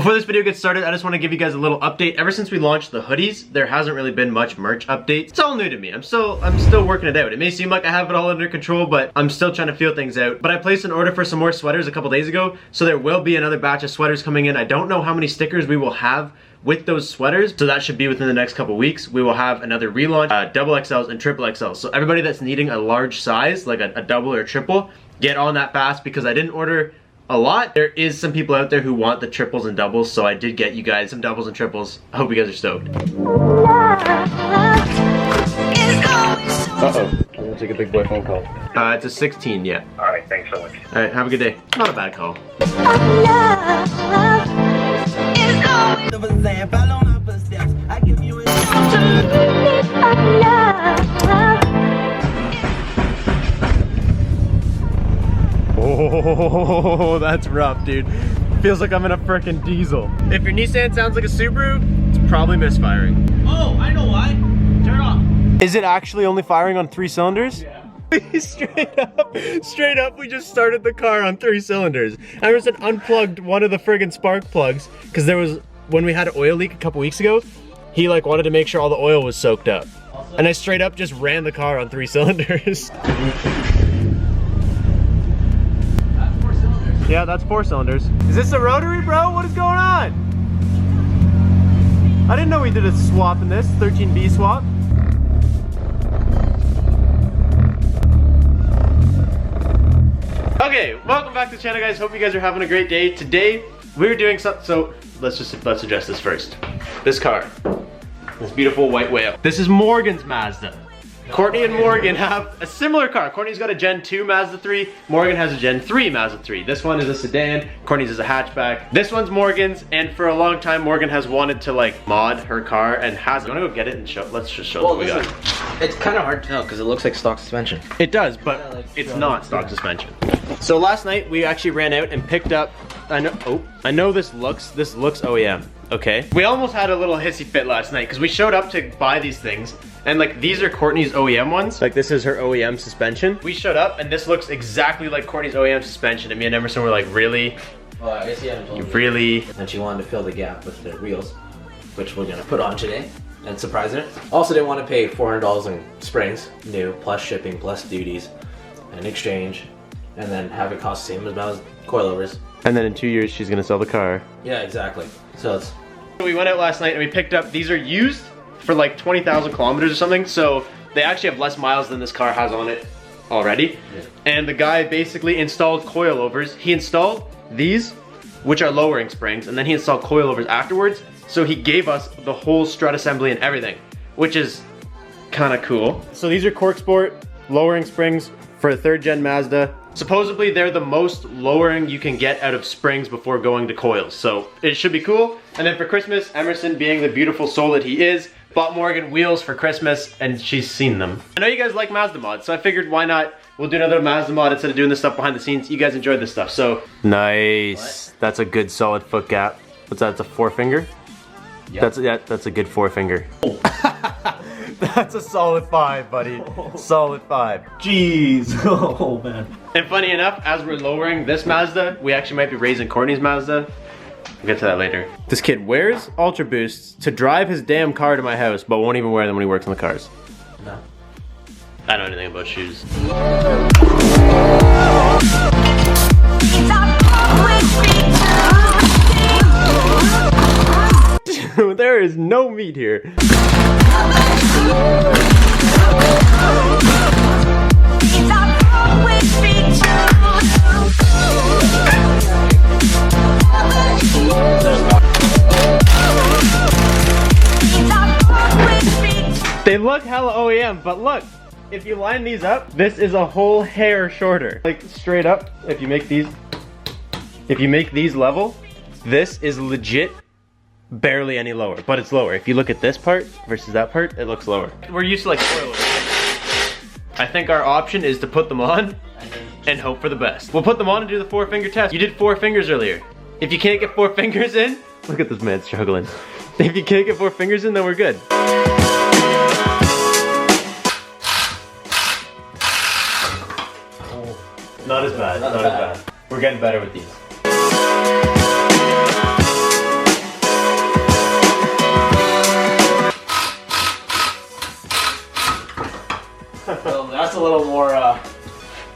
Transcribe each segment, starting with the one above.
Before this video gets started, I just want to give you guys a little update. Ever since we launched the hoodies, there hasn't really been much merch updates. It's all new to me. I'm still working it out. It may seem like I have it all under control, but I'm still trying to feel things out. But I placed an order for some more sweaters a couple days ago, so there will be another batch of sweaters coming in. I don't know how many stickers we will have with those sweaters, so that should be within the next couple weeks. We will have another relaunch, double XLs and triple XLs. So everybody that's needing a large size, like a double or a triple, get on that fast because I didn't order a lot. There is some people out there who want the triples and doubles, so I did get you guys some doubles and triples. I hope you guys are stoked. Uh-oh. I'm gonna take a big boy phone call. It's a 16, yeah. Alright, thanks so much. Alright, have a good day. Not a bad call. Oh, that's rough, dude. Feels like I'm in a frickin' diesel. If your Nissan sounds like a Subaru, it's probably misfiring. Oh, I know why. Turn it off. Is it actually only firing on 3 cylinders? Yeah. Straight up, we just started the car on 3 cylinders. Emerson unplugged one of the friggin' spark plugs because there was, when we had an oil leak a couple weeks ago, he like wanted to make sure all the oil was soaked up. And I straight up just ran the car on 3 cylinders. Yeah, that's 4 cylinders. Is this a rotary, bro? What is going on? I didn't know we did a swap in this, 13B swap. Okay, welcome back to the channel, guys. Hope you guys are having a great day. Today, we're doing something, so let's address this first. This car, this beautiful white whale. This is Morgans Mazda. Courtney and Morgan have a similar car. Courtney's got a Gen 2 Mazda 3. Morgan has a Gen 3 Mazda 3. This one is a sedan. Courtney's is a hatchback. This one's Morgan's, and for a long time, Morgan has wanted to like mod her car and has. You wanna go get it and show? Let's just show what we got. It's kind of hard to tell because it looks like stock suspension. It does, but it's not stock suspension. So last night we actually ran out and picked up. I know this looks OEM. Okay. We almost had a little hissy fit last night because we showed up to buy these things. And like, these are Courtney's OEM ones. Like, this is her OEM suspension. We showed up and this looks exactly like Courtney's OEM suspension. And me and Emerson were like, really? Well, I guess you haven't told me. Really? And she wanted to fill the gap with the wheels, which we're gonna put on today and surprise her. Also didn't want to pay $400 in springs, new, plus shipping, plus duties, and exchange, and then have it cost the same amount as coilovers. And then in 2 years, she's gonna sell the car. Yeah, exactly. So it's... We went out last night and we picked up, these are used for like 20,000 kilometers or something, so they actually have less miles than this car has on it already. Yeah. And the guy basically installed coilovers. He installed these, which are lowering springs, and then he installed coilovers afterwards. So he gave us the whole strut assembly and everything, which is kind of cool. So these are Corksport lowering springs for a 3rd gen Mazda. Supposedly they're the most lowering you can get out of springs before going to coils. So it should be cool. And then for Christmas, Emerson, being the beautiful soul that he is, bought Morgan wheels for Christmas, and she's seen them. I know you guys like Mazda mods, so I figured why not, we'll do another Mazda mod instead of doing this stuff behind the scenes. You guys enjoyed this stuff, so. Nice. What? That's a good solid foot gap. What's that, it's a 4-finger? Yep. That's a good 4-finger. That's a solid 5, buddy. Solid 5. Jeez. Oh, man. And funny enough, as we're lowering this Mazda, we actually might be raising Courtney's Mazda. We'll get to that later. This kid wears Ultra Boosts to drive his damn car to my house, but won't even wear them when he works on the cars. No. I don't know anything about shoes. There is no meat here. They look hella OEM, but look, if you line these up, this is a whole hair shorter. Like straight up, if you make these level, this is legit barely any lower, but it's lower. If you look at this part versus that part, it looks lower. We're used to like coilovers. I think our option is to put them on and hope for the best. We'll put them on and do the 4-finger test. You did 4 fingers earlier. If you can't get 4 fingers in, look at this man struggling. If you can't get 4 fingers in, then we're good. Not as bad, not as bad. We're getting better with these.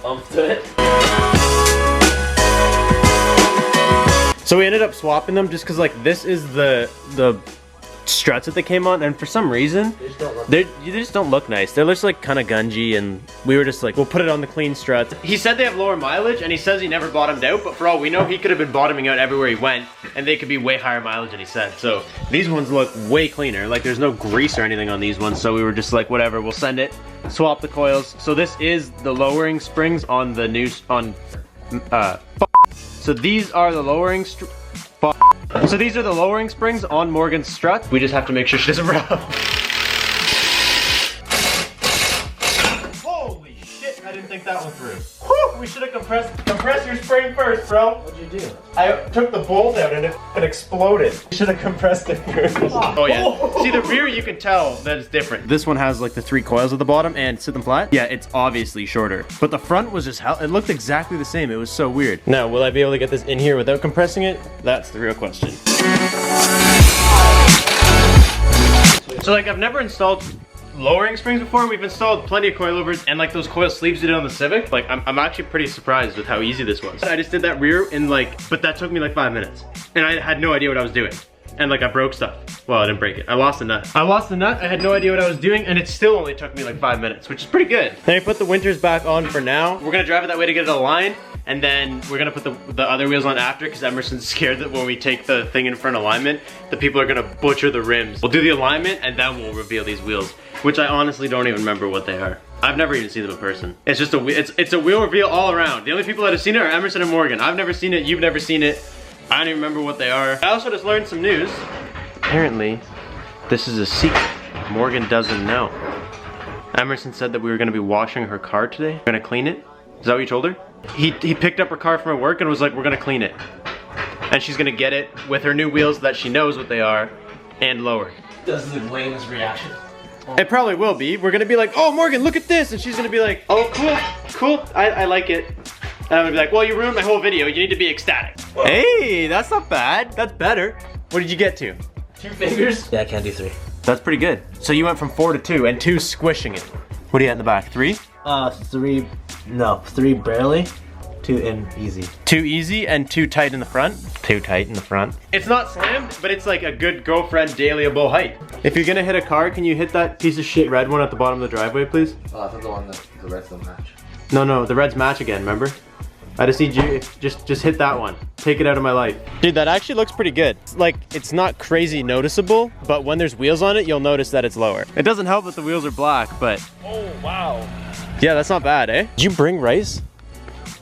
oomph to it. So we ended up swapping them just because like this is the struts that they came on, and for some reason they just don't look nice. They're just like kind of gungy, and we were just like, we'll put it on the clean struts. He said they have lower mileage, and he says he never bottomed out, but for all we know, he could have been bottoming out everywhere he went, and they could be way higher mileage than he said. So these ones look way cleaner. Like there's no grease or anything on these ones, so we were just like, whatever, we'll send it, swap the coils. So this is the lowering springs on the new so these are the lowering So these are the lowering springs on Morgan's strut. We just have to make sure she doesn't rub. Holy shit, I didn't think that one through. Whew, we should have compressed your spring first, bro. What'd you do? I took the bolt out and it exploded. You should have compressed it first. Oh yeah. See, the rear you can tell that it's different. This one has like the 3 coils at the bottom and sit them flat. Yeah, it's obviously shorter. But the front was just it looked exactly the same. It was so weird. Now, will I be able to get this in here without compressing it? That's the real question. So like I've never installed lowering springs before. We've installed plenty of coilovers and like those coil sleeves we did on the Civic. Like I'm actually pretty surprised with how easy this was. I just did that rear in like, but that took me like 5 minutes. And I had no idea what I was doing. And like I broke stuff. Well, I didn't break it. I lost a nut. I had no idea what I was doing, and it still only took me like 5 minutes, which is pretty good. Then I put the winters back on for now. We're gonna drive it that way to get it aligned, and then we're gonna put the other wheels on after, because Emerson's scared that when we take the thing in front alignment, the people are gonna butcher the rims. We'll do the alignment, and then we'll reveal these wheels, which I honestly don't even remember what they are. I've never even seen them in person. It's just it's a wheel reveal all around. The only people that have seen it are Emerson and Morgan. I've never seen it, you've never seen it. I don't even remember what they are. I also just learned some news. Apparently, this is a secret. Morgan doesn't know. Emerson said that we were gonna be washing her car today. We're gonna clean it. Is that what you told her? He picked up her car from her work and was like, we're gonna clean it. And she's gonna get it with her new wheels that she knows what they are and lower. Does the Lane's reaction? It probably will be. We're gonna be like, oh Morgan, look at this. And she's gonna be like, oh cool, I like it. And I'm gonna be like, well, you ruined my whole video. You need to be ecstatic. Whoa. Hey, that's not bad. That's better. What did you get to? 2 fingers? Yeah, I can't do 3. That's pretty good. So you went from 4 to 2, and 2 squishing it. What do you have in the back? 3? 3, no, 3 barely, 2 in easy. 2 easy and 2 tight in the front? 2 tight in the front. It's not slammed, but it's like a good girlfriend dailyable height. If you're gonna hit a car, can you hit that piece of shit red one at the bottom of the driveway, please? Oh, I thought the one that the reds don't match. No, the reds match again, remember? I just need you, just hit that one. Take it out of my life. Dude, that actually looks pretty good. Like, it's not crazy noticeable, but when there's wheels on it, you'll notice that it's lower. It doesn't help that the wheels are black, but... Oh, wow. Yeah, that's not bad, eh? Did you bring rice?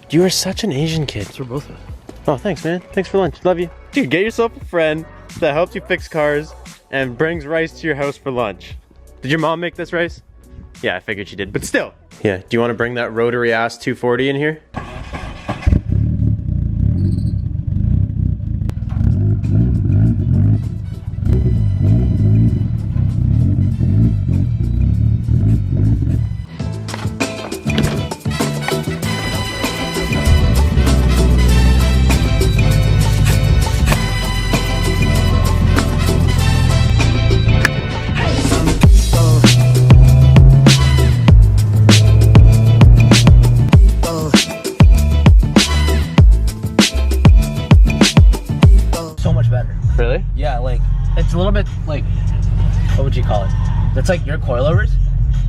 You are such an Asian kid. That's for both of us. Oh, thanks, man. Thanks for lunch. Love you. Dude, get yourself a friend that helps you fix cars and brings rice to your house for lunch. Did your mom make this rice? Yeah, I figured she did, but still. Yeah, do you want to bring that rotary ass 240 in here? Really? Yeah, like, it's a little bit like, what would you call it? It's like your coilovers,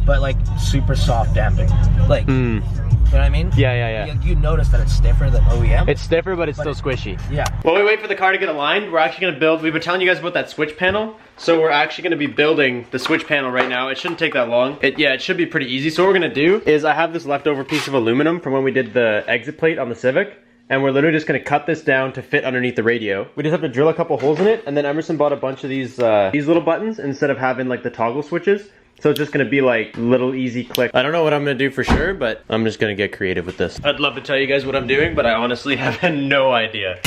but like super soft damping. Like, you know what I mean? Yeah. You notice that it's stiffer than OEM. It's stiffer, but it's still squishy. Yeah. While we wait for the car to get aligned, we're actually gonna build, we've been telling you guys about that switch panel. So we're actually gonna be building the switch panel right now. It shouldn't take that long. It should be pretty easy. So what we're gonna do is I have this leftover piece of aluminum from when we did the exit plate on the Civic. And we're literally just gonna cut this down to fit underneath the radio. We just have to drill a couple holes in it, and then Emerson bought a bunch of these little buttons instead of having like the toggle switches. So it's just gonna be like little easy click. I don't know what I'm gonna do for sure, but I'm just gonna get creative with this. I'd love to tell you guys what I'm doing, but I honestly have no idea.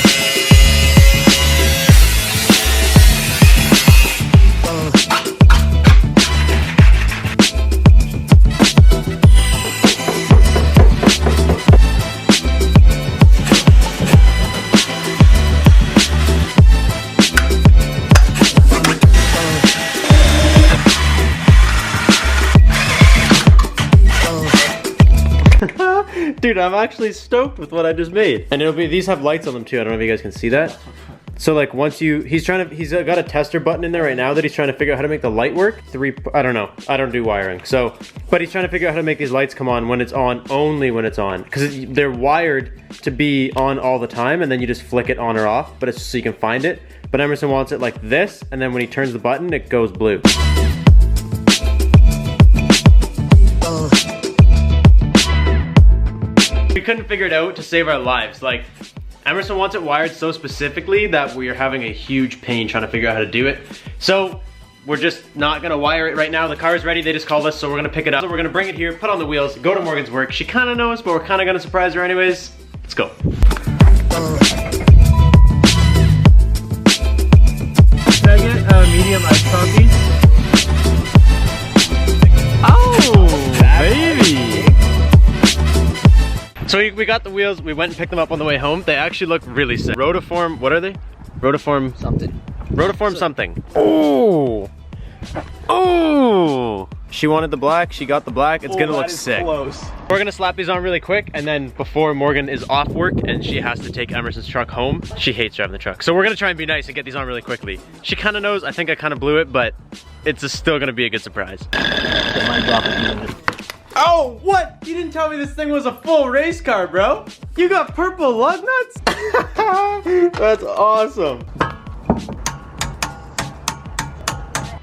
Dude, I'm actually stoked with what I just made. And these have lights on them too. I don't know if you guys can see that. So like once he's got a tester button in there right now that he's trying to figure out how to make the light work. I don't know. I don't do wiring. But he's trying to figure out how to make these lights come on when it's on, only when it's on. Because they're wired to be on all the time and then you just flick it on or off, but it's just so you can find it. But Emerson wants it like this, and then when he turns the button, it goes blue. We couldn't figure it out to save our lives. Like, Emerson wants it wired so specifically that we are having a huge pain trying to figure out how to do it. So we're just not gonna wire it right now. The car is ready, they just called us, so we're gonna pick it up. So we're gonna bring it here, put on the wheels, go to Morgan's work. She kinda knows, but we're kinda gonna surprise her anyways. Let's go. Can I get a medium iced coffee? Oh, baby. So we got the wheels, we went and picked them up on the way home. They actually look really sick. Rotiform, what are they? Rotiform something. Rotiform something. Oh! Oh! She wanted the black, she got the black. It's gonna look sick. Close. We're gonna slap these on really quick, and then before Morgan is off work and she has to take Emerson's truck home, she hates driving the truck. So we're gonna try and be nice and get these on really quickly. She kinda knows, I think I kinda blew it, but it's still gonna be a good surprise. Oh, what? You didn't tell me this thing was a full race car, bro. You got purple lug nuts? That's awesome.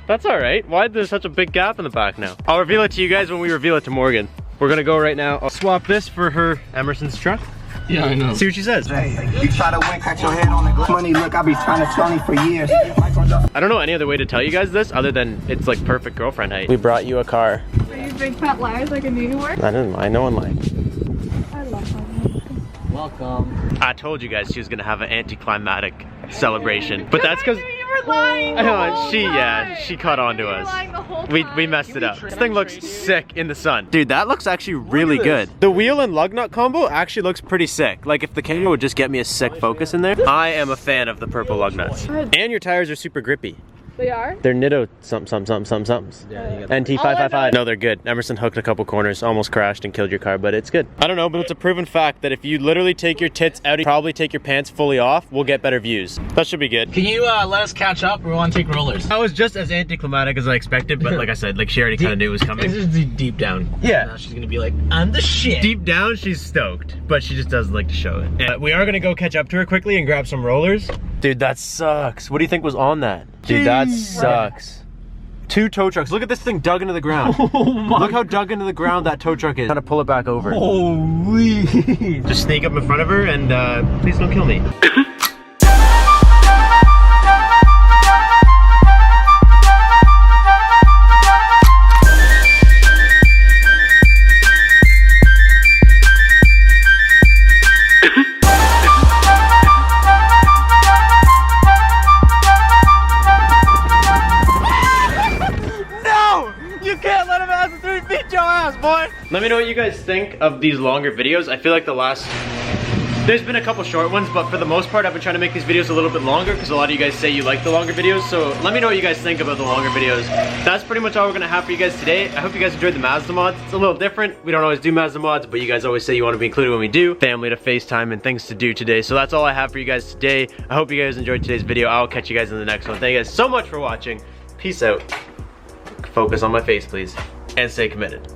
That's all right. Why is there such a big gap in the back now? I'll reveal it to you guys when we reveal it to Morgan. We're gonna go right now. I'll swap this for her Emerson's truck. Yeah, I know. See what she says. Hey, you try to win, cut your head on the money. Look, I've been trying to tell you for years. I don't know any other way to tell you guys this other than it's like perfect girlfriend height. We brought you a car. Are you big fat liars like a New York? I didn't lie. No one lied. I love that. Welcome. I told you guys she was gonna have an anticlimactic celebration, but that's because Lying the whole she caught on to us. We messed it up. This thing looks sick in the sun. Dude, that looks actually really good. The wheel and lug nut combo actually looks pretty sick. Like if the camera would just get me a sick focus in there. I am a fan of the purple lug nuts. And your tires are super grippy. They are? They're Nitto somethings. Yeah, NT555. No, they're good. Emerson hooked a couple corners, almost crashed and killed your car, but it's good. I don't know, but it's a proven fact that if you literally take your tits out, probably take your pants fully off, we'll get better views. That should be good. Can you let us catch up? We want to take rollers. That was just as anticlimactic as I expected, but like I said, like she already kind of knew it was coming. This is deep down. Yeah. Now she's gonna be like, I'm the shit. Deep down, she's stoked, but she just doesn't like to show it. And we are gonna go catch up to her quickly and grab some rollers. Dude, that sucks. What do you think was on that? Dude, that sucks. 2 tow trucks. Look at this thing dug into the ground. Look how dug into the ground that tow truck is. Trying to pull it back over. Holy. Just sneak up in front of her and please don't kill me. Let me know what you guys think of these longer videos. I feel like there's been a couple short ones, but for the most part, I've been trying to make these videos a little bit longer because a lot of you guys say you like the longer videos. So let me know what you guys think about the longer videos. That's pretty much all we're gonna have for you guys today. I hope you guys enjoyed the Mazda mods. It's a little different. We don't always do Mazda mods, but you guys always say you want to be included when we do. Family to FaceTime and things to do today. So that's all I have for you guys today. I hope you guys enjoyed today's video. I'll catch you guys in the next one. Thank you guys so much for watching. Peace out. Focus on my face, please. And stay committed.